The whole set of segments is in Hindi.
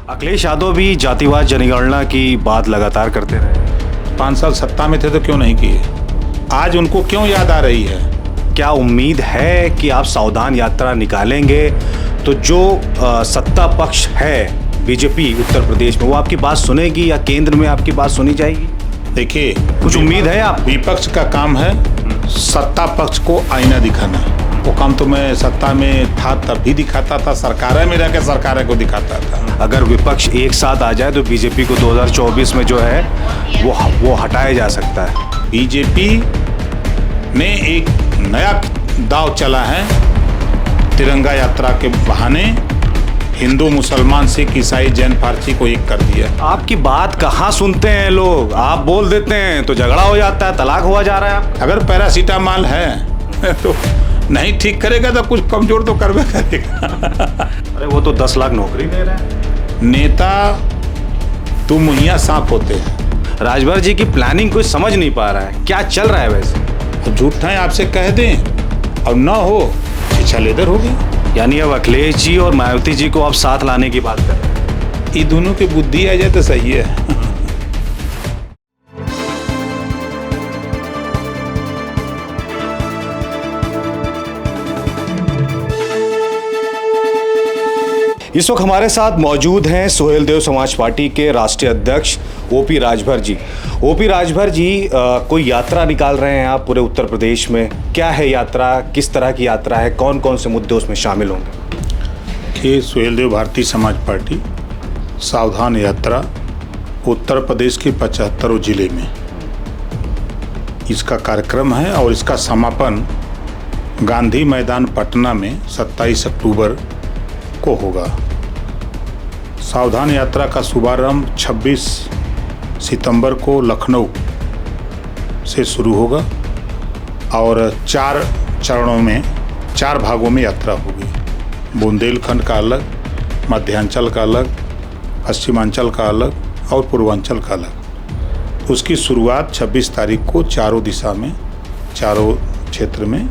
अखिलेश यादव भी जातिवाद जनगणना की बात लगातार करते रहे। 5 साल सत्ता में थे तो क्यों नहीं किए? आज उनको क्यों याद आ रही है? क्या उम्मीद है कि आप सावधान यात्रा निकालेंगे तो जो सत्ता पक्ष है बीजेपी उत्तर प्रदेश में वो आपकी बात सुनेगी या केंद्र में आपकी बात सुनी जाएगी? देखिए, कुछ उम्मीद है आप? विपक्ष का काम है सत्ता पक्ष को आईना दिखाना। वो काम तो मैं सत्ता में था तब भी दिखाता था, सरकार में रह के सरकार को दिखाता था। अगर विपक्ष एक साथ आ जाए तो बीजेपी को 2024 में जो है वो हटाया जा सकता है। बीजेपी ने एक नया दाव चला है, तिरंगा यात्रा के बहाने हिंदू मुसलमान सिख ईसाई जैन पारसी को एक कर दिया। आपकी बात कहाँ सुनते हैं लोग? आप बोल देते हैं तो झगड़ा हो जाता है, तलाक हुआ जा रहा है। अगर पैरासीटामॉल है तो नहीं ठीक करेगा तो कुछ कमजोर तो करवे करेगा। अरे वो तो 10 लाख नौकरी दे रहे हैं। नेता तो मुहैया सांप होते हैं। राजभर जी की प्लानिंग कोई समझ नहीं पा रहा है, क्या चल रहा है वैसे? झूठा है आपसे कह दें और ना हो शिक्षा लेदर होगी। यानी अब अखिलेश जी और मायावती जी को आप साथ लाने की बात कर रहे हैं। ये दोनों की बुद्धि आ जाए तो सही है। इस वक्त हमारे साथ मौजूद हैं सोहेलदेव समाज पार्टी के राष्ट्रीय अध्यक्ष ओपी राजभर जी। ओपी राजभर जी, कोई यात्रा निकाल रहे हैं आप पूरे उत्तर प्रदेश में, क्या है यात्रा, किस तरह की यात्रा है, कौन कौन से मुद्दे उसमें शामिल होंगे? कि सोहेलदेव भारतीय समाज पार्टी सावधान यात्रा उत्तर प्रदेश के 75 जिले में इसका कार्यक्रम है और इसका समापन गांधी मैदान पटना में 27 अक्टूबर को होगा। सावधान यात्रा का शुभारंभ 26 सितंबर को लखनऊ से शुरू होगा और 4 चरणों में 4 भागों में यात्रा होगी। बुंदेलखंड का अलग, मध्यांचल का अलग, पश्चिमांचल का अलग और पूर्वांचल का अलग। उसकी शुरुआत 26 तारीख को चारों दिशा में, चारों क्षेत्र में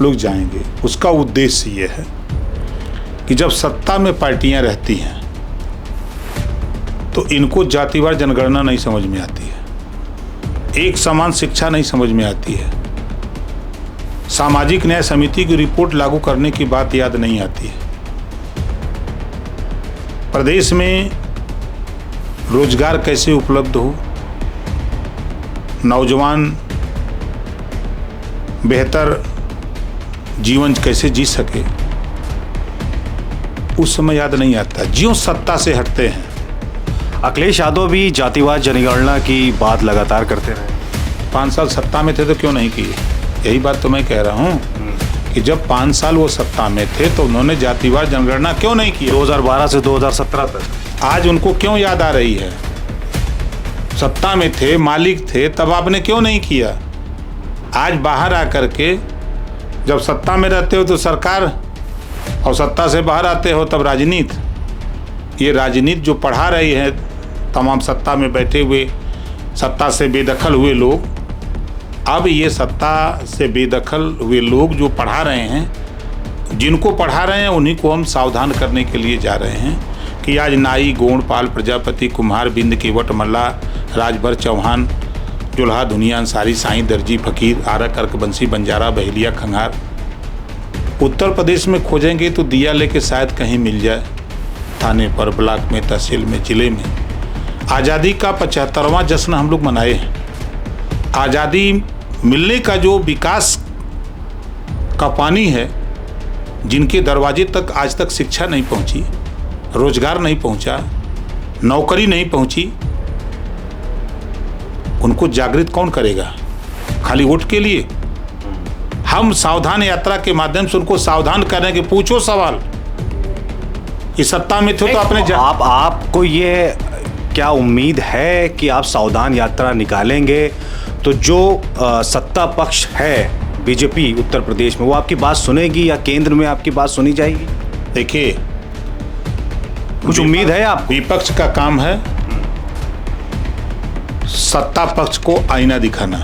लोग जाएंगे। उसका उद्देश्य ये है कि जब सत्ता में पार्टियां रहती हैं तो इनको जातिवार जनगणना नहीं समझ में आती है, एक समान शिक्षा नहीं समझ में आती है, सामाजिक न्याय समिति की रिपोर्ट लागू करने की बात याद नहीं आती है, प्रदेश में रोजगार कैसे उपलब्ध हो, नौजवान बेहतर जीवन कैसे जी सके, उस समय याद नहीं आता। ज्यों सत्ता से हटते हैं। अखिलेश यादव भी जातिवाद जनगणना की बात लगातार करते रहे। 5 साल सत्ता में थे तो क्यों नहीं किए? यही बात तो मैं कह रहा हूँ कि जब 5 साल वो सत्ता में थे तो उन्होंने जातिवाद जनगणना क्यों नहीं की? 2012 से 2017 तक। आज उनको क्यों याद आ रही है? सत्ता में थे, मालिक थे, तब आपने क्यों नहीं किया? आज बाहर आकर के जब सत्ता में रहते हो तो सरकार और सत्ता से बाहर आते हो तब राजनीति। ये राजनीति जो पढ़ा रही है तमाम सत्ता में बैठे हुए, सत्ता से बेदखल हुए लोग, अब ये सत्ता से बेदखल हुए लोग जो पढ़ा रहे हैं, जिनको पढ़ा रहे हैं उन्हीं को हम सावधान करने के लिए जा रहे हैं कि आज नाई, गोंडपाल, प्रजापति, कुम्हार, बिंद, केवट, मल्ला, राजभर, चौहान, जुल्हा, धुनिया, अंसारी, साईं, दर्जी, फकीर, आरक, अर्क, बंसी, बंजारा, बहेलिया, खंगार उत्तर प्रदेश में खोजेंगे तो दिया लेके शायद कहीं मिल जाए, थाने पर, ब्लॉक में, तहसील में, जिले में। आज़ादी का 75वां जश्न हम लोग मनाए हैं। आज़ादी मिलने का जो विकास का पानी है, जिनके दरवाजे तक आज तक शिक्षा नहीं पहुंची, रोजगार नहीं पहुंचा, नौकरी नहीं पहुंची, उनको जागृत कौन करेगा? खाली वोट के लिए? हम सावधान यात्रा के माध्यम से उनको सावधान कर रहे हैं कि पूछो सवाल। इस सत्ता में थे तो अपने आपको ये क्या उम्मीद है कि आप सावधान यात्रा निकालेंगे तो जो सत्ता पक्ष है बीजेपी उत्तर प्रदेश में वो आपकी बात सुनेगी या केंद्र में आपकी बात सुनी जाएगी? देखिए, कुछ उम्मीद है आप? विपक्ष का काम है सत्ता पक्ष को आईना दिखाना।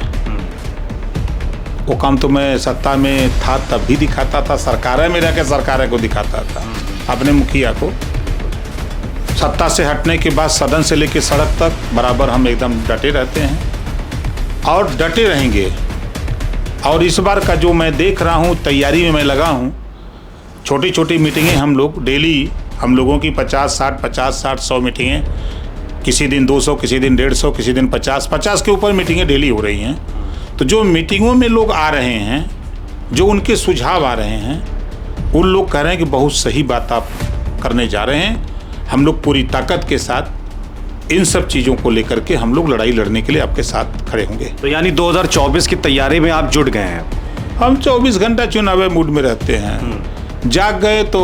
वो काम तो मैं सत्ता में था तब भी दिखाता था, सरकार में रह के सरकार को दिखाता था, अपने मुखिया को। सत्ता से हटने के बाद सदन से लेकर सड़क तक बराबर हम एकदम डटे रहते हैं और डटे रहेंगे। और इस बार का जो मैं देख रहा हूँ, तैयारी में मैं लगा हूँ। छोटी छोटी मीटिंगें हम लोग डेली, हम लोगों की 50-60 मीटिंगें, किसी दिन 200, किसी दिन 150, किसी दिन 50 के ऊपर मीटिंगें डेली हो रही हैं। तो जो मीटिंगों में लोग आ रहे हैं, जो उनके सुझाव आ रहे हैं, उन लोग कह रहे हैं कि बहुत सही बात आप करने जा रहे हैं। हम लोग पूरी ताकत के साथ इन सब चीज़ों को लेकर के हम लोग लड़ाई लड़ने के लिए आपके साथ खड़े होंगे। तो यानी 2024 की तैयारी में आप जुट गए हैं? हम 24 घंटा चुनावी मूड में रहते हैं। जाग गए तो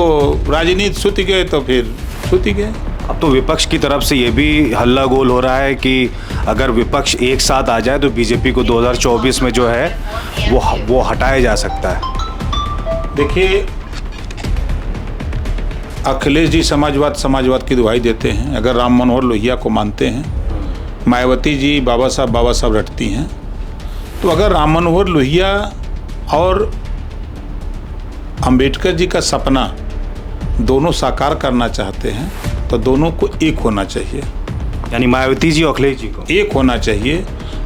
राजनीति, सुत गए तो फिर सुत गए। अब तो विपक्ष की तरफ से ये भी हल्ला गोल हो रहा है कि अगर विपक्ष एक साथ आ जाए तो बीजेपी को 2024 में जो है वो हटाया जा सकता है। देखिए, अखिलेश जी समाजवाद की दुहाई देते हैं। अगर राम मनोहर लोहिया को मानते हैं, मायावती जी बाबा साहब रटती हैं, तो अगर राम मनोहर लोहिया और अंबेडकर जी का सपना दोनों साकार करना चाहते हैं तो दोनों को एक होना चाहिए। यानी मायावती जी और अखिलेश जी को एक होना चाहिए।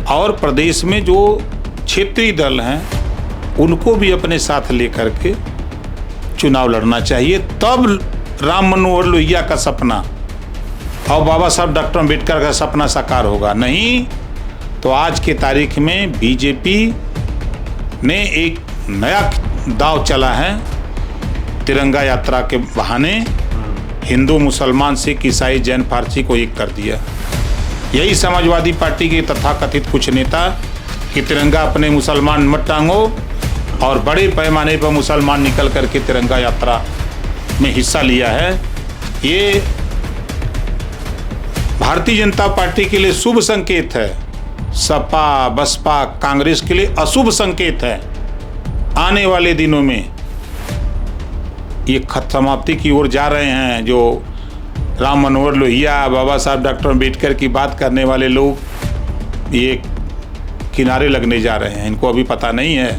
और प्रदेश में जो क्षेत्रीय दल हैं उनको भी अपने साथ लेकर के चुनाव लड़ना चाहिए। तब राम मनोहर लोहिया का सपना और बाबा साहब डॉक्टर अम्बेडकर का सपना साकार होगा। नहीं तो आज के तारीख में बीजेपी ने एक नया दांव चला है। तिरंगा यात्रा के बहाने हिंदू, मुसलमान, सिख, ईसाई, जैन, पारसी को एक कर दिया। यही समाजवादी पार्टी के तथाकथित कुछ नेता कि तिरंगा अपने मुसलमान मत टांगो, और बड़े पैमाने पर मुसलमान निकल करके तिरंगा यात्रा में हिस्सा लिया है। ये भारतीय जनता पार्टी के लिए शुभ संकेत है। सपा, बसपा, कांग्रेस के लिए अशुभ संकेत है। आने वाले दिनों में ये समाप्ति की ओर जा रहे हैं। जो राम मनोहर लोहिया, बाबा साहब डॉक्टर अम्बेडकर की बात करने वाले लोग ये किनारे लगने जा रहे हैं। इनको अभी पता नहीं है।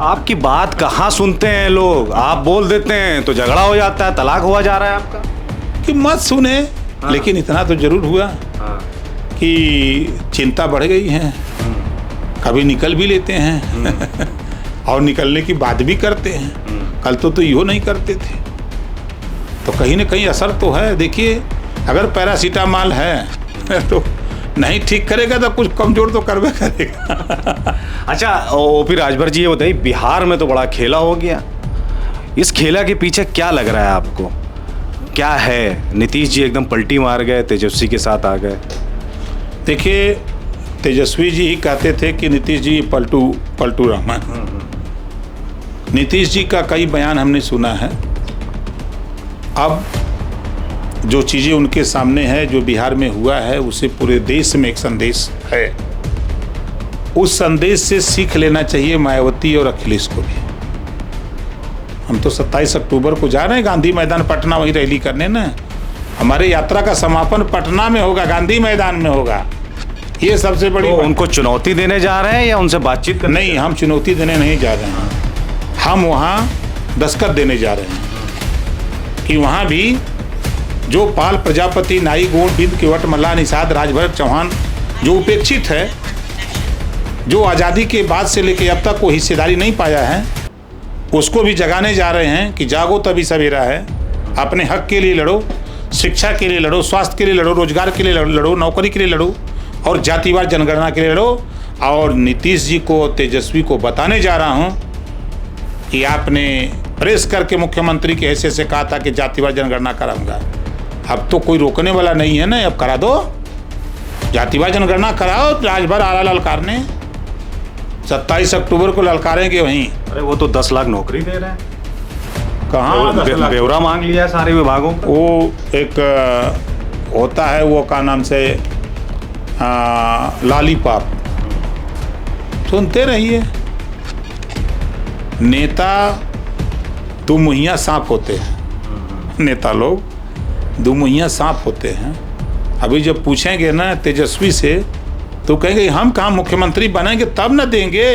आपकी बात कहाँ सुनते हैं लोग? आप बोल देते हैं तो झगड़ा हो जाता है, तलाक हुआ जा रहा है आपका। कि मत सुने। हाँ। लेकिन इतना तो जरूर हुआ कि चिंता बढ़ गई है। कभी निकल भी लेते हैं और निकलने की बात भी करते हैं। कल तो यो नहीं करते थे। तो कहीं ना कहीं असर तो है। देखिए, अगर पैरासीटामॉल है तो नहीं ठीक करेगा तो कुछ कमजोर तो करवे करेगा। अच्छा, ओपी राजभर जी, ये बताइए, बिहार में तो बड़ा खेला हो गया। इस खेला के पीछे क्या लग रहा है आपको? क्या है? नीतीश जी एकदम पलटी मार गए, तेजस्वी के साथ आ गए। देखिए, तेजस्वी जी ही कहते थे कि नीतीश जी पलटू रामा। नीतीश जी का कई बयान हमने सुना है। अब जो चीज़ें उनके सामने है, जो बिहार में हुआ है, उसे पूरे देश में एक संदेश है। उस संदेश से सीख लेना चाहिए मायावती और अखिलेश को भी। हम तो 27 अक्टूबर को जा रहे हैं गांधी मैदान पटना, वही रैली करने ना। हमारे यात्रा का समापन पटना में होगा, गांधी मैदान में होगा। ये सबसे बड़ी उनको चुनौती देने जा रहे हैं या उनसे बातचीत करने? नहीं, हम चुनौती देने नहीं जा रहे हैं। हम वहाँ दस्तखत देने जा रहे हैं कि वहाँ भी जो पाल, प्रजापति, नाई, गोंड, बिंद, केवट, मल्लाह, निषाद, राजभर, चौहान जो उपेक्षित है, जो आज़ादी के बाद से लेकर अब तक वो हिस्सेदारी नहीं पाया है, उसको भी जगाने जा रहे हैं कि जागो तभी सवेरा है। अपने हक के लिए लड़ो, शिक्षा के लिए लड़ो, स्वास्थ्य के लिए लड़ो, रोजगार के लिए लड़ो, नौकरी के लिए लड़ो और जातिवार जनगणना के लिए लड़ो। और नीतीश जी को, तेजस्वी को बताने जा रहा हूँ कि आपने प्रेस करके मुख्यमंत्री के हैसियत से कहा था कि जातिवार जनगणना कराऊंगा। अब तो कोई रोकने वाला नहीं है ना। अब करा दो, जातिवार जनगणना कराओ। राजभर आला ललकारने 27 अक्टूबर को ललकारेंगे वहीं। अरे वो तो 10 लाख नौकरी दे रहे हैं। कहाँ ब्यौरा मांग लिया है सारे विभागों का। वो एक होता है, वो का नाम से लॉलीपॉप। सुनते रहिए। नेता दुमुहिया सांप होते हैं। नेता लोग दुमुहिया सांप होते हैं। अभी जब पूछेंगे ना तेजस्वी से तो कहेंगे हम कहाँ मुख्यमंत्री बनेंगे तब न देंगे।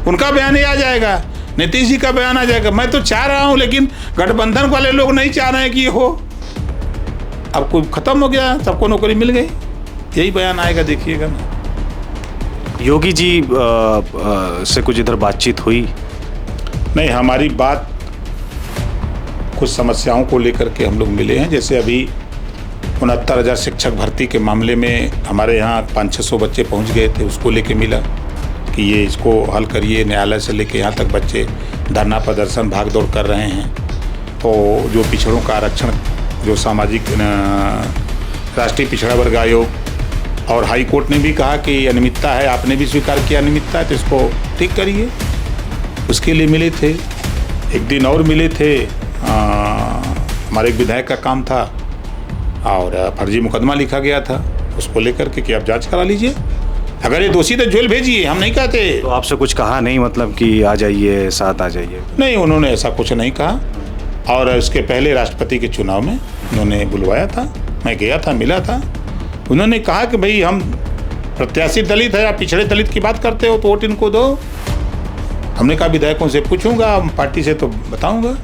उनका बयान ही आ जाएगा, नीतीश जी का बयान आ जाएगा। मैं तो चाह रहा हूँ, लेकिन गठबंधन वाले लोग नहीं चाह रहे हैं कि ये हो। अब कोई खत्म हो गया, सबको नौकरी मिल गई, यही बयान आएगा, देखिएगा ना। योगी जी से कुछ इधर बातचीत हुई? नहीं, हमारी बात कुछ समस्याओं को लेकर के हम लोग मिले हैं। जैसे अभी 69,000 शिक्षक भर्ती के मामले में हमारे यहाँ 500-600 बच्चे पहुँच गए थे, उसको लेके मिला कि ये इसको हल करिए। न्यायालय से लेके यहाँ तक बच्चे धरना प्रदर्शन भाग दौड़ कर रहे हैं। तो जो पिछड़ों का आरक्षण, जो सामाजिक राष्ट्रीय पिछड़ा वर्ग आयोग और हाई कोर्ट ने भी कहा कि अनियमितता है, आपने भी स्वीकार किया अनियमितता है, तो इसको ठीक करिए, उसके लिए मिले थे। एक दिन और मिले थे, हमारे एक विधायक का काम था और फर्जी मुकदमा लिखा गया था, उसको लेकर के कि आप जांच करा लीजिए, अगर ये दोषी तो जेल भेजिए, हम नहीं कहते। तो आपसे कुछ कहा नहीं, मतलब कि आ जाइए, साथ आ जाइए? नहीं, उन्होंने ऐसा कुछ नहीं कहा। और इसके पहले राष्ट्रपति के चुनाव में उन्होंने बुलवाया था, मैं गया था, मिला था। उन्होंने कहा कि भाई हम प्रत्याशी दलित है, आप पिछड़े दलित की बात करते हो तो वोट इनको दो। हमने कहा विधायकों से पूछूंगा, पार्टी से तो बताऊंगा।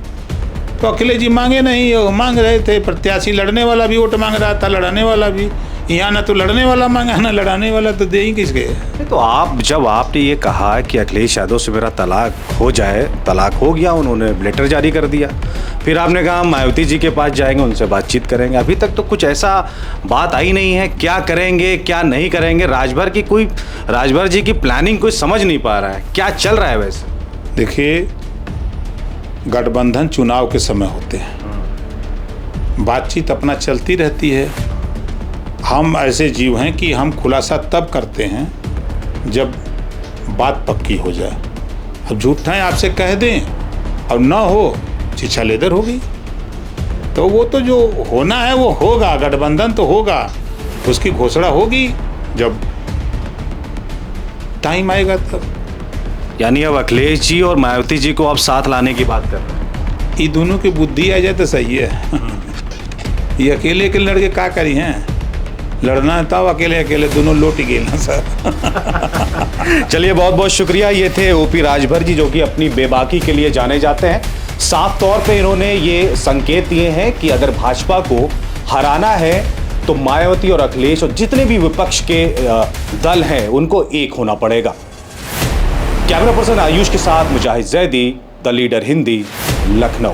तो अखिलेश जी मांगे नहीं, वो मांग रहे थे प्रत्याशी, लड़ने वाला भी वोट मांग रहा था, लड़ाने वाला भी। यहाँ ना तो लड़ने वाला मांगा ना लड़ाने वाला, तो दे ही किसके। तो आप जब आपने ये कहा कि अखिलेश यादव से मेरा तलाक हो जाए, तलाक हो गया, उन्होंने लेटर जारी कर दिया, फिर आपने कहा मायावती जी के पास जाएंगे, उनसे बातचीत करेंगे। अभी तक तो कुछ ऐसा बात आई नहीं है, क्या करेंगे क्या नहीं करेंगे? राजभर जी की प्लानिंग कोई समझ नहीं पा रहा है, क्या चल रहा है वैसे? देखिए, गठबंधन चुनाव के समय होते हैं, बातचीत अपना चलती रहती है। हम ऐसे जीव हैं कि हम खुलासा तब करते हैं जब बात पक्की हो जाए। अब झूठाएं आपसे कह दें और ना हो, शिक्षा लेदर हो गई, तो वो तो जो होना है वो होगा, गठबंधन तो होगा, उसकी घोषणा होगी जब टाइम आएगा तब। यानी अब अखिलेश जी और मायावती जी को आप साथ लाने की बात कर रहे हैं? ये दोनों की बुद्धि आ जाए तो सही है। ये अकेले के लड़के क्या करी हैं, लड़ना है तब अकेले दोनों लोट गए ना सर। चलिए, बहुत बहुत शुक्रिया। ये थे ओपी राजभर जी, जो कि अपनी बेबाकी के लिए जाने जाते हैं। साफ तौर पे इन्होंने ये संकेत दिए हैं कि अगर भाजपा को हराना है तो मायावती और अखिलेश और जितने भी विपक्ष के दल हैं उनको एक होना पड़ेगा। कैमरा पर्सन आयुष के साथ मुजाहिद जैदी, द लीडर हिंदी, लखनऊ।